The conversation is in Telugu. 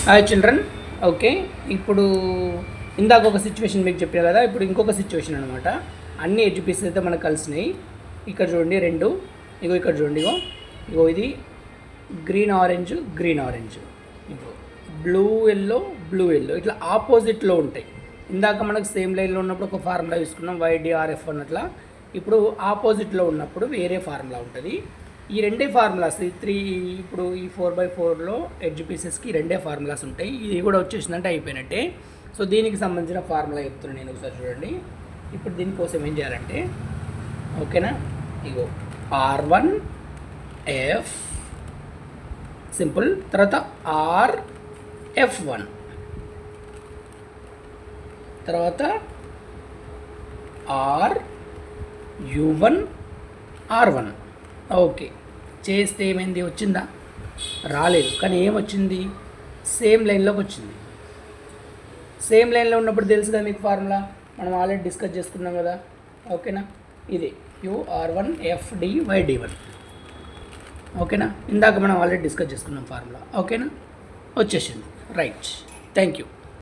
Hi children. ఓకే, ఇప్పుడు ఇందాక ఒక సిచ్యువేషన్ మీకు చెప్పాను కదా, ఇప్పుడు ఇంకొక సిచ్యువేషన్ అనమాట. అన్ని ఎడ్జ్ పీసెస్ అయితే మనకు కలిసినాయి. ఇక్కడ చూడండి రెండు, ఇగో ఇక్కడ చూడండి, ఇగో ఇది గ్రీన్ ఆరెంజ్, ఇగో బ్లూ ఎల్లో, ఇట్లా ఆపోజిట్లో ఉంటాయి. ఇందాక మనకు సేమ్ లైన్లో ఉన్నప్పుడు ఒక ఫార్ములా తీసుకున్నాం, YDRF అన్నట్లా. ఇప్పుడు ఆపోజిట్లో ఉన్నప్పుడు వేరే ఫార్ములా ఉంటుంది. ఈ రెండే ఫార్ములాస్, ఇప్పుడు ఈ 4x4లో ఎడ్జ్ పీసెస్కి రెండే ఫార్ములాస్ ఉంటాయి. ఇది కూడా వచ్చేసిందంటే అయిపోయినట్టే. సో దీనికి సంబంధించిన ఫార్ములా చెప్తున్నాను నేను, ఒకసారి చూడండి. ఇప్పుడు దీనికోసం ఏం చేయాలంటే, ఓకేనా, ఇగో R1F సింపుల్, తర్వాత RF1, తర్వాత RU1 R1. ఓకే, చేస్తే ఏమైంది, వచ్చిందా? రాలేదు, కానీ ఏమొచ్చింది, సేమ్ లైన్లోకి వచ్చింది. సేమ్ లైన్లో ఉన్నప్పుడు తెలుసు కదా మీకు ఫార్ములా, మనం ఆల్రెడీ డిస్కస్ చేసుకున్నాం కదా. ఓకేనా, ఇది QR1FDYD1. ఓకేనా, ఇందాక మనం ఆల్రెడీ డిస్కస్ చేసుకున్నాం ఫార్ములా. ఓకేనా, వచ్చేసింది. Right, thank you.